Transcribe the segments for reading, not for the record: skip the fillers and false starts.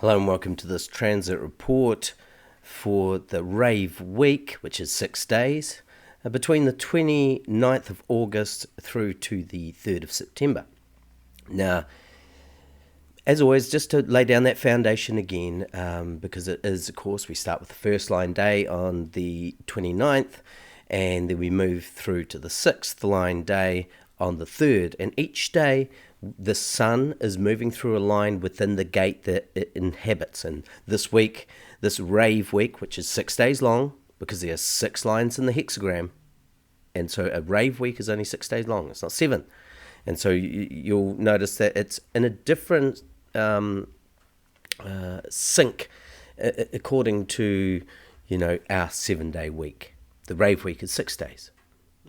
Hello and welcome to this transit report for the rave week, which is 6 days, between the 29th of August through to the 3rd of September. Now, as always, just to lay down that foundation again, because it is, of course, we start with the first line day on the 29th, and then we move through to the sixth line day on the 3rd, and each day the sun is moving through a line within the gate that it inhabits. And this week, this rave week, which is 6 days long, because there are 6 lines in the hexagram, and so a rave week is only 6 days long, it's not 7. And so you'll notice that it's in a different sync according to, our 7-day week. The rave week is 6 days.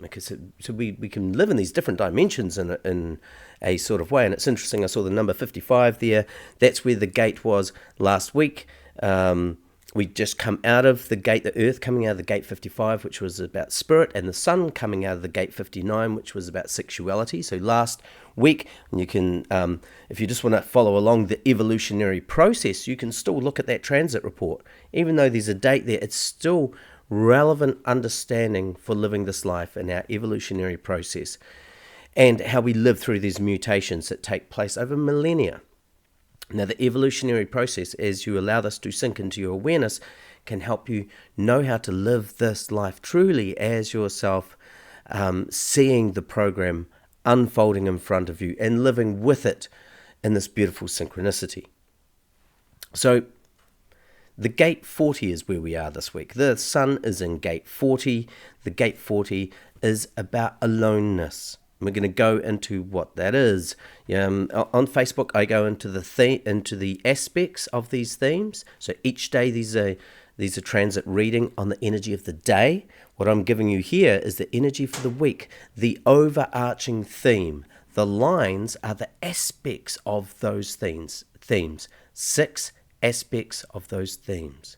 Okay, so we can live in these different dimensions in a sort of way. And it's interesting, I saw the number 55 there. That's where the gate was last week. We just come out of the gate, the earth coming out of the gate 55, which was about spirit, and the sun coming out of the gate 59, which was about sexuality. So last week, and you can, if you just want to follow along the evolutionary process, you can still look at that transit report. Even though there's a date there, it's still relevant understanding for living this life in our evolutionary process and how we live through these mutations that take place over millennia. Now, the evolutionary process, as you allow this to sink into your awareness, can help you know how to live this life truly as yourself, seeing the program unfolding in front of you and living with it in this beautiful synchronicity. So, the gate 40 is where we are this week. The sun is in gate 40. The gate 40 is about aloneness. We're going to go into what that is. On Facebook, I go into the aspects of these themes. So each day, these are transit reading on the energy of the day. What I'm giving you here is the energy for the week, the overarching theme. The lines are the aspects of those themes. 6 aspects of those themes.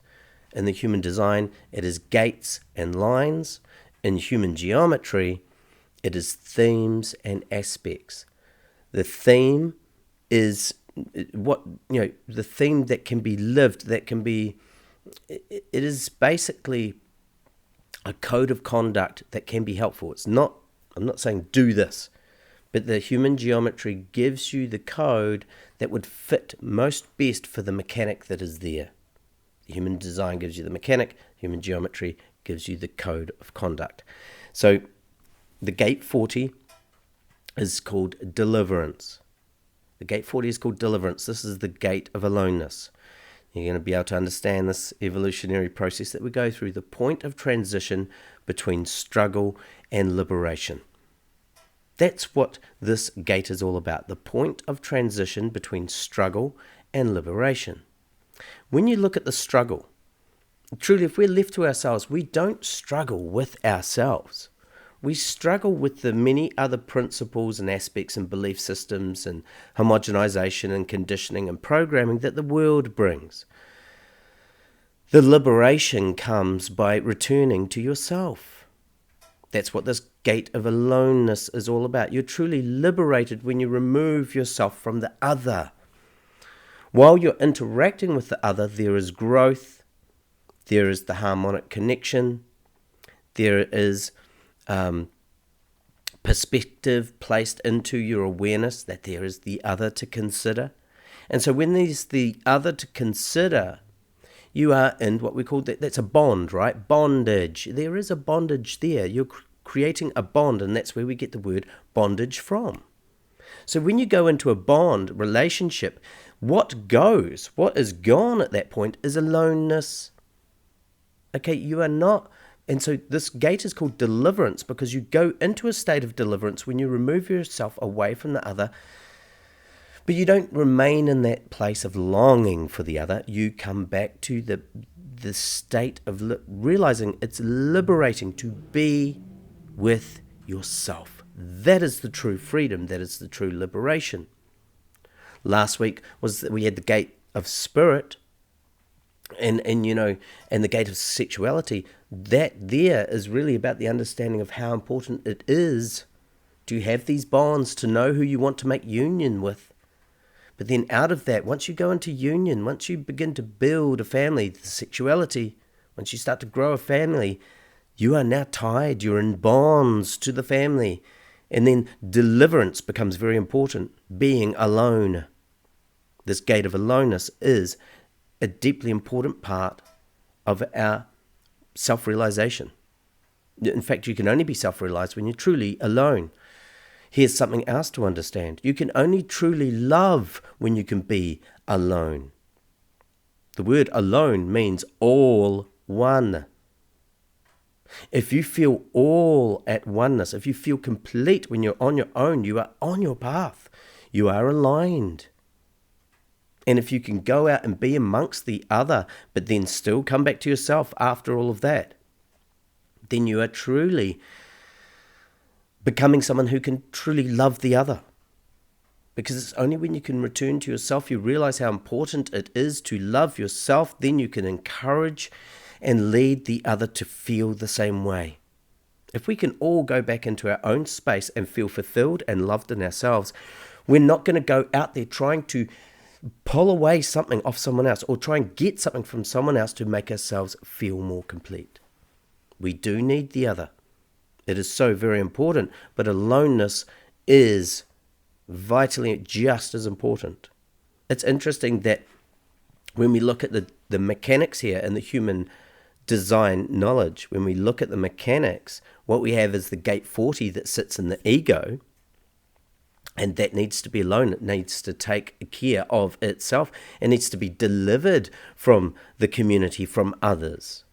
In the human design, it is gates and lines. In human geometry, it is themes and aspects. The theme is the theme that can be lived, it is basically a code of conduct that can be helpful. I'm not saying do this, but the human geometry gives you the code that would fit most best for the mechanic that is there. The human design gives you the mechanic, human geometry gives you the code of conduct. So the gate 40 is called deliverance. The gate 40 is called deliverance. This is the gate of aloneness. You're going to be able to understand this evolutionary process that we go through, the point of transition between struggle and liberation. That's what this gate is all about, the point of transition between struggle and liberation. When you look at the struggle, truly, if we're left to ourselves, we don't struggle with ourselves. We struggle with the many other principles and aspects and belief systems and homogenization and conditioning and programming that the world brings. The liberation comes by returning to yourself. That's what this gate of aloneness is all about. You're truly liberated when you remove yourself from the other. While you're interacting with the other, there is growth, there is the harmonic connection, there is perspective placed into your awareness that there is the other to consider. And so when there's the other to consider, you are in what we call that's a bond, right? Bondage. There is a bondage there. You're creating a bond, and that's where we get the word bondage from. So when you go into a bond relationship, what is gone at that point is aloneness. Okay, you are not. And so this gate is called deliverance because you go into a state of deliverance when you remove yourself away from the other. But you don't remain in that place of longing for the other. You come back to the state of realizing it's liberating to be with yourself. That is the true freedom. That is the true liberation. Last week we had the gate of spirit and the gate of sexuality. That there is really about the understanding of how important it is to have these bonds, to know who you want to make union with. But then out of that, once you go into union, once you begin to build a family, the sexuality, once you start to grow a family, you are now tied, you're in bonds to the family. And then deliverance becomes very important, being alone. This gate of aloneness is a deeply important part of our self-realization. In fact, you can only be self-realized when you're truly alone. Here's something else to understand. You can only truly love when you can be alone. The word alone means all one. If you feel all at oneness, if you feel complete when you're on your own, you are on your path. You are aligned. And if you can go out and be amongst the other, but then still come back to yourself after all of that, then you are truly becoming someone who can truly love the other. Because it's only when you can return to yourself, you realize how important it is to love yourself, then you can encourage and lead the other to feel the same way. If we can all go back into our own space and feel fulfilled and loved in ourselves, we're not going to go out there trying to pull away something off someone else or try and get something from someone else to make ourselves feel more complete. We do need the other. It is so very important, but aloneness is vitally just as important. It's interesting that when we look at the mechanics here and the human design knowledge, when we look at the mechanics, what we have is the gate 40 that sits in the ego, and that needs to be alone. It needs to take care of itself. It needs to be delivered from the community, from others.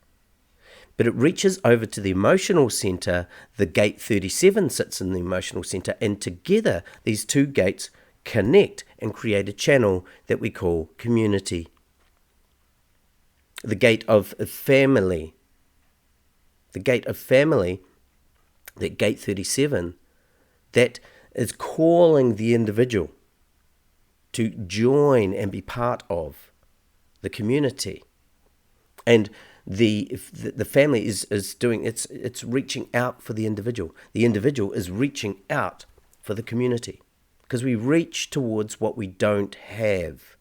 But it reaches over to the emotional center. The gate 37 sits in the emotional center, and together these two gates connect and create a channel that we call community. The gate of family. The gate of family, that gate 37, that is calling the individual to join and be part of the community. And the family is doing, it's reaching out for the individual. The individual is reaching out for the community. Because we reach towards what we don't have.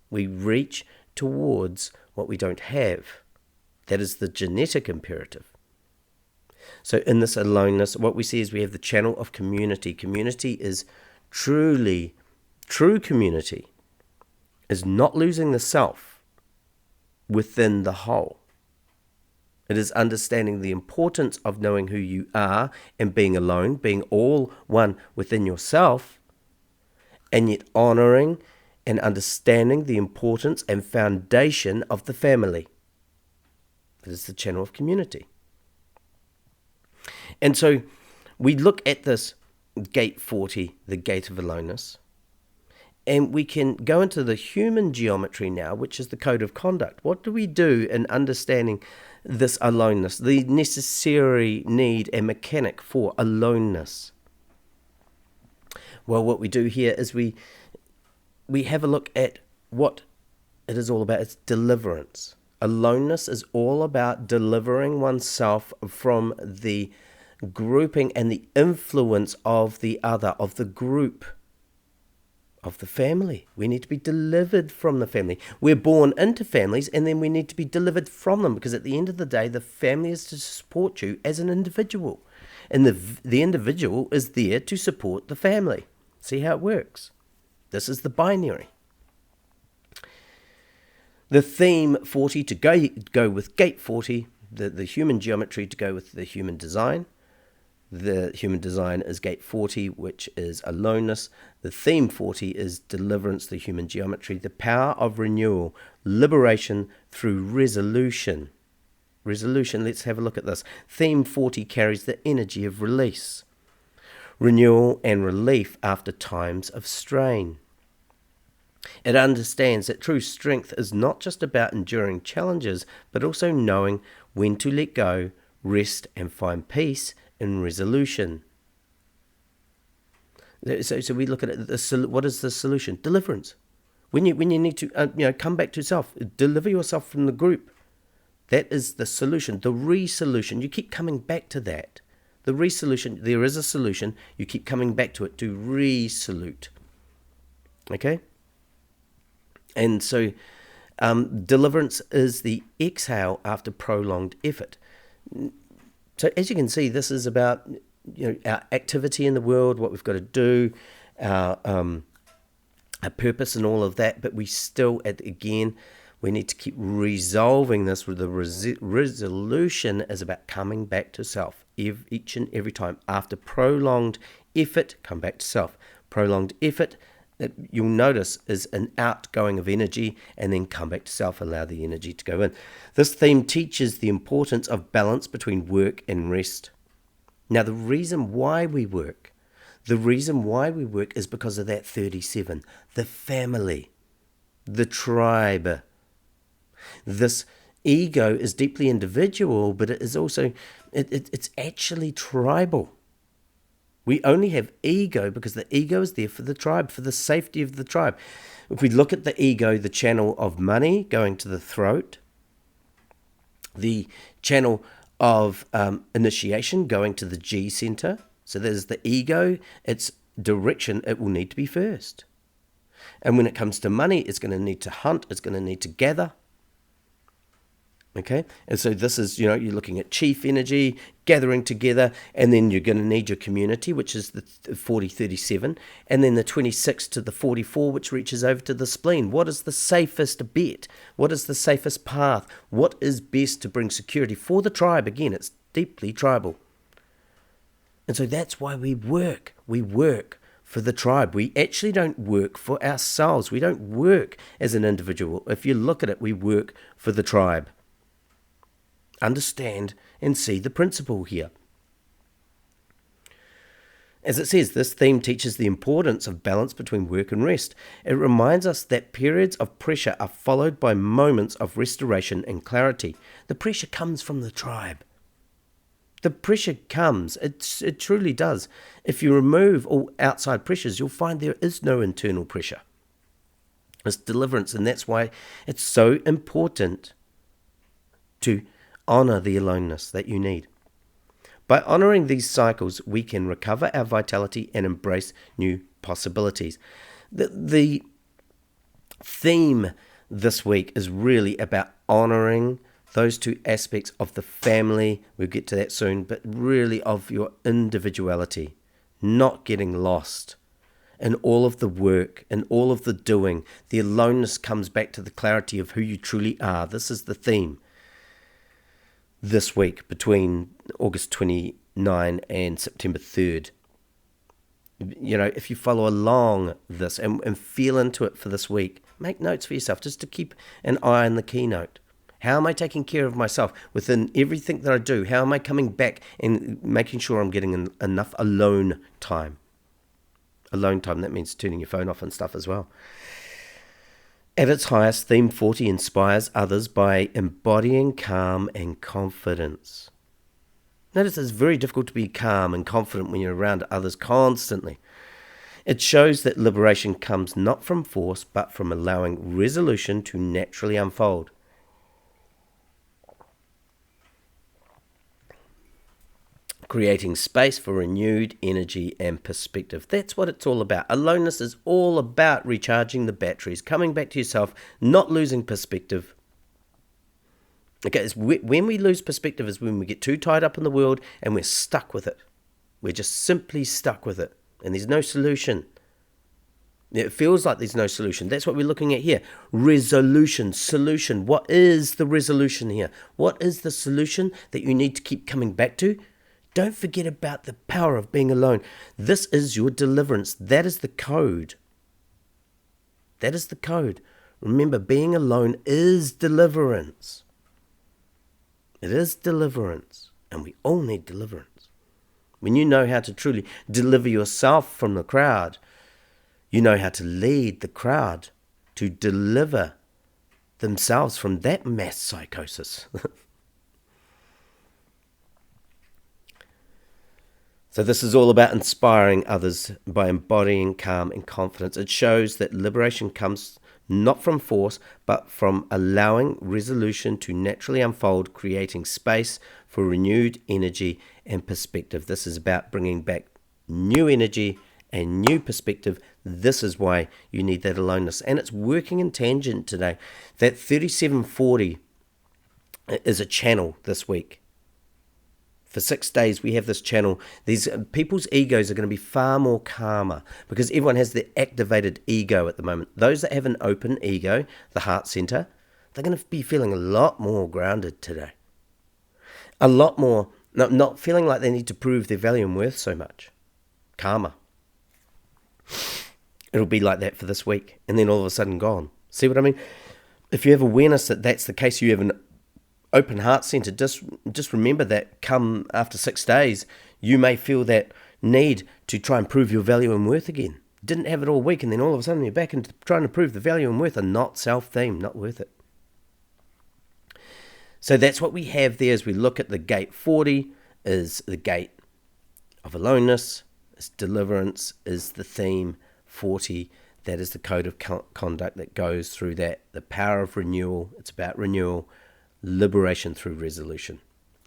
We reach towards what we don't have. That is the genetic imperative. So in this aloneness, what we see is we have the channel of community. Community is true community is not losing the self within the whole. It is understanding the importance of knowing who you are and being alone, being all one within yourself, and yet honoring and understanding the importance and foundation of the family. It is the channel of community. And so we look at this gate 40, the gate of aloneness, and we can go into the human geometry now, which is the code of conduct. What do we do in understanding this aloneness, the necessary need and mechanic for aloneness? Well, what we do here is we have a look at what it is all about. It's deliverance. Aloneness is all about delivering oneself from the grouping and the influence of the other, of the group, of the family. We need to be delivered from the family. We're born into families, and then we need to be delivered from them, because at the end of the day, the family is to support you as an individual, and the individual is there to support the family. See how it works? This is the binary. The theme 40 to go with gate 40, the human geometry to go with the human design. The human design is gate 40, which is aloneness. The theme 40 is deliverance, the human geometry, the power of renewal, liberation through resolution. Resolution, let's have a look at this. Theme 40 carries the energy of release, renewal and relief after times of strain. It understands that true strength is not just about enduring challenges, but also knowing when to let go, rest, and find peace in resolution. So we look at it. What is the solution? Deliverance. When you need to come back to yourself, deliver yourself from the group. That is the solution. The resolution. You keep coming back to that. The resolution. There is a solution. You keep coming back to it to resolute. Okay. And so deliverance is the exhale after prolonged effort. So as you can see, this is about our activity in the world, what we've got to do, our purpose and all of that. But we still, we need to keep resolving this. With the resolution is about coming back to self each and every time. After prolonged effort, come back to self. Prolonged effort, that you'll notice, is an outgoing of energy, and then come back to self, allow the energy to go in. This theme teaches the importance of balance between work and rest. Now, the reason why we work is because of that 37, the family, the tribe. This ego is deeply individual, but it is also, it's actually tribal. We only have ego because the ego is there for the tribe, for the safety of the tribe. If we look at the ego, the channel of money going to the throat, the channel of initiation going to the G center. So there's the ego, its direction, it will need to be first. And when it comes to money, it's going to need to hunt, it's going to need to gather. Okay, and so this is, you're looking at chief energy, gathering together, and then you're going to need your community, which is the 40-37, and then the 26 to the 44, which reaches over to the spleen. What is the safest bet? What is the safest path? What is best to bring security for the tribe? Again, it's deeply tribal. And so that's why we work. We work for the tribe. We actually don't work for ourselves. We don't work as an individual. If you look at it, we work for the tribe. Understand and see the principle here. As it says, this theme teaches the importance of balance between work and rest. It reminds us that periods of pressure are followed by moments of restoration and clarity. The pressure comes from the tribe. The pressure comes. It truly does. If you remove all outside pressures, you'll find there is no internal pressure. It's deliverance, and that's why it's so important to honor the aloneness that you need. By honoring these cycles, we can recover our vitality and embrace new possibilities. The theme this week is really about honoring those two aspects of the family. We'll get to that soon, but really of your individuality, not getting lost in all of the work and all of the doing. The aloneness comes back to the clarity of who you truly are. This is the theme this week between August 29 and September 3rd. If you follow along this and feel into it for this week, make notes for yourself just to keep an eye on the keynote. How am I taking care of myself within everything that I do? How am I coming back and making sure I'm getting enough alone time? Alone time, that means turning your phone off and stuff as well. At its highest, Theme 40 inspires others by embodying calm and confidence. Notice it's very difficult to be calm and confident when you're around others constantly. It shows that liberation comes not from force, but from allowing resolution to naturally unfold. Creating space for renewed energy and perspective. That's what it's all about. Aloneness is all about recharging the batteries, coming back to yourself, not losing perspective. Okay, when we lose perspective is when we get too tied up in the world and we're stuck with it. We're just simply stuck with it, and there's no solution. It feels like there's no solution. That's what we're looking at here. Resolution, solution. What is the resolution here? What is the solution that you need to keep coming back to? Don't forget about the power of being alone. This is your deliverance. That is the code. That is the code. Remember, being alone is deliverance. It is deliverance. And we all need deliverance. When you know how to truly deliver yourself from the crowd, you know how to lead the crowd to deliver themselves from that mass psychosis. So this is all about inspiring others by embodying calm and confidence. It shows that liberation comes not from force, but from allowing resolution to naturally unfold, creating space for renewed energy and perspective. This is about bringing back new energy a new perspective. This is why you need that aloneness. And it's working in tangent today. That 3740 is a channel this week. For 6 days, we have this channel. These people's egos are going to be far more calmer because everyone has the activated ego at the moment. Those that have an open ego, the heart center, they're going to be feeling a lot more grounded today. A lot more, not feeling like they need to prove their value and worth so much. Calmer. It'll be like that for this week, and then all of a sudden gone. See what I mean? If you have awareness that that's the case, you have an open heart center, just remember that come after 6 days, you may feel that need to try and prove your value and worth again. Didn't have it all week, and then all of a sudden you're back into trying to prove the value and worth are not self-themed, not worth it. So that's what we have there as we look at the gate 40 is the gate of aloneness, is deliverance, is the theme 40. That is the code of conduct that goes through that. The power of renewal, it's about renewal. Liberation through resolution.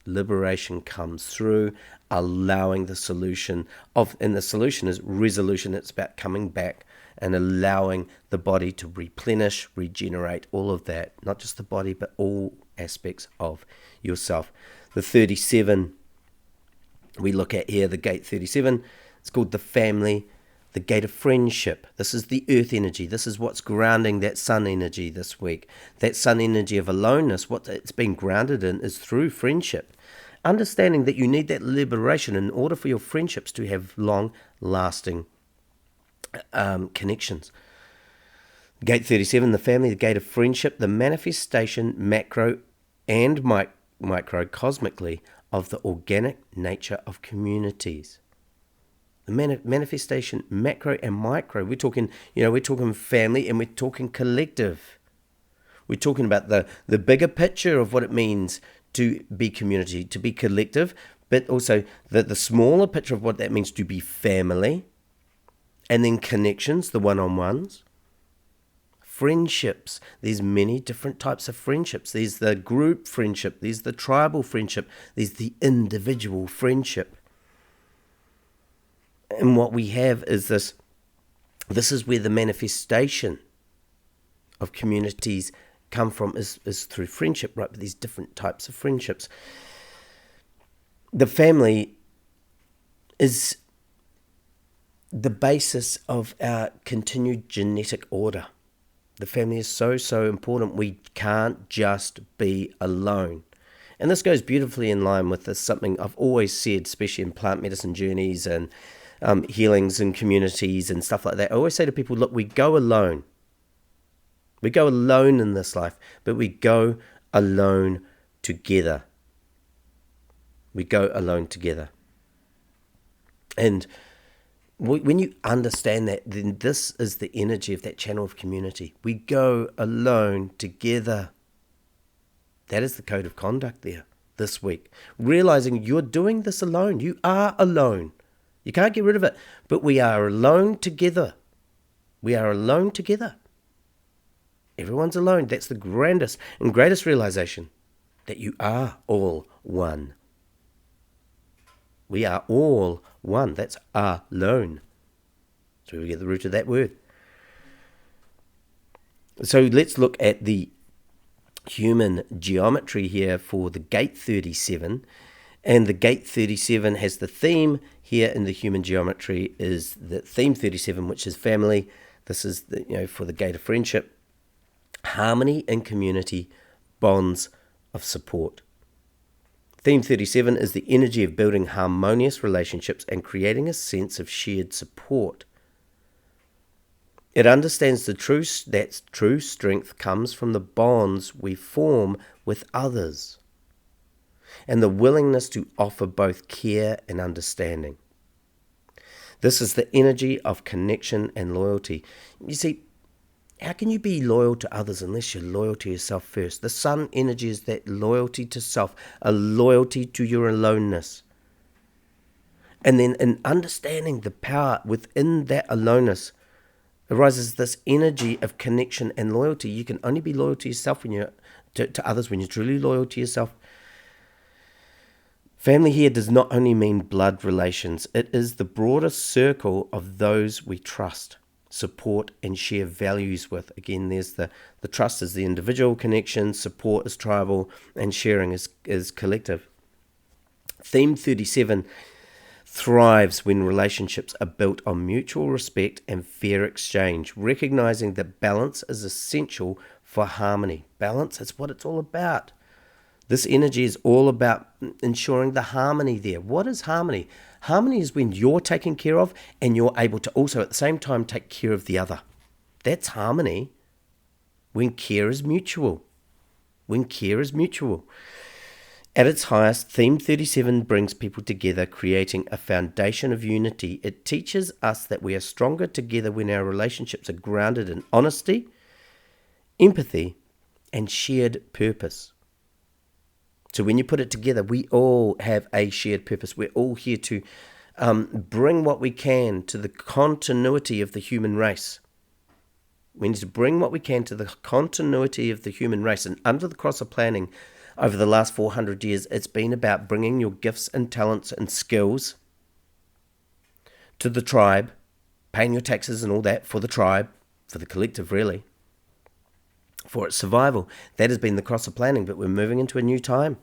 Liberation comes through allowing the solution of, and the solution is resolution. It's about coming back and allowing the body to replenish, regenerate, all of that. Not just the body, but all aspects of yourself. The 37 we look at here, the gate 37, it's called the family, the gate of friendship. This is the earth energy. This is what's grounding that sun energy this week. That sun energy of aloneness, what it's been grounded in is through friendship. Understanding that you need that liberation in order for your friendships to have long-lasting connections. Gate 37, the family, the gate of friendship, the manifestation, macro and micro, cosmically, of the organic nature of communities. The manifestation, macro and micro. We're talking family and we're talking collective. We're talking about the bigger picture of what it means to be community, to be collective, but also the smaller picture of what that means to be family, and then connections, the one-on-ones. Friendships. There's many different types of friendships. There's the group friendship. There's the tribal friendship. There's the individual friendship. And what we have is this is where the manifestation of communities come from is through friendship, right? But these different types of friendships. The family is the basis of our continued genetic order. The family is so important. We can't just be alone. And this goes beautifully in line with this, something I've always said, especially in plant medicine journeys and healings and communities and stuff like that. I always say to people, look, we go alone. We go alone in this life, but we go alone together. We go alone together. And when you understand that, then this is the energy of that channel of community. We go alone together. That is the code of conduct there this week. Realizing you're doing this alone. You are alone. You can't get rid of it. But we are alone together. We are alone together. Everyone's alone. That's the grandest and greatest realization. That you are all one. We are all one. That's alone. So we get the root of that word. So let's look at the human geometry here for the gate 37. And the gate 37 has the theme here in the human geometry is the theme 37, which is family. This is for the gate of friendship. Harmony and community, bonds of support. Theme 37 is the energy of building harmonious relationships and creating a sense of shared support. It understands that true strength comes from the bonds we form with others and the willingness to offer both care and understanding. This is the energy of connection and loyalty. You see, how can you be loyal to others unless you're loyal to yourself first? The sun energy is that loyalty to self, a loyalty to your aloneness. And then in understanding the power within that aloneness arises this energy of connection and loyalty. You can only be loyal to yourself when you're to others when you're truly loyal to yourself Family here does not only mean blood relations, it is the broader circle of those we trust, support, and share values with. Again, there's the trust is the individual connection, support is tribal, and sharing is collective. Theme 37 thrives when relationships are built on mutual respect and fair exchange, recognizing that balance is essential for harmony. Balance is what it's all about. This energy is all about ensuring the harmony there. What is harmony? Harmony is when you're taken care of and you're able to also at the same time take care of the other. That's harmony. When care is mutual. When care is mutual. At its highest, Theme 37 brings people together, creating a foundation of unity. It teaches us that we are stronger together when our relationships are grounded in honesty, empathy, and shared purpose. So when you put it together, we all have a shared purpose. We're all here to bring what we can to the continuity of the human race. We need to bring what we can to the continuity of the human race. And under the cross of planning, over the last 400 years, it's been about bringing your gifts and talents and skills to the tribe, paying your taxes and all that for the tribe, for the collective really, for its survival. That has been the cross of planning, but we're moving into a new time,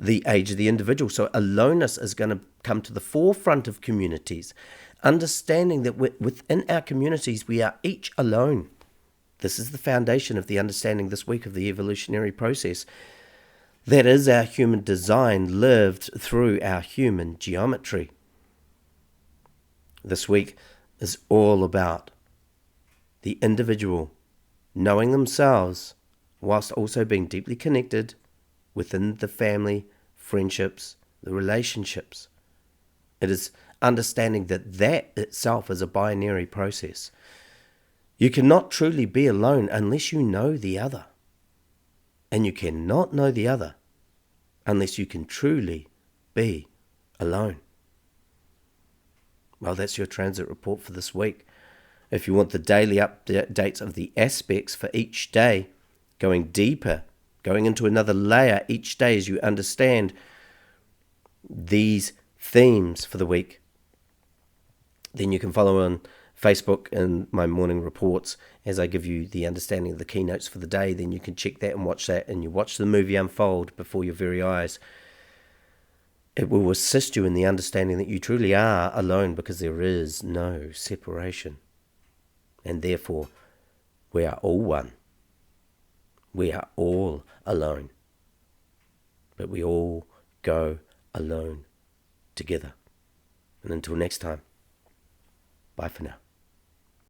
the age of the individual. So aloneness is going to come to the forefront of communities, understanding that within our communities we are each alone. This is the foundation of the understanding this week of the evolutionary process. That is our human design lived through our human geometry. This week is all about the individual knowing themselves whilst also being deeply connected within the family, friendships, the relationships. It is understanding that itself is a binary process. You cannot truly be alone unless you know the other. And you cannot know the other unless you can truly be alone. Well, that's your transit report for this week. If you want the daily updates of the aspects for each day, going deeper, going into another layer each day as you understand these themes for the week, then you can follow on Facebook and my morning reports as I give you the understanding of the keynotes for the day. Then you can check that and watch that, and you watch the movie unfold before your very eyes. It will assist you in the understanding that you truly are alone because there is no separation. And therefore, we are all one. We are all alone. But we all go alone together. And until next time, bye for now.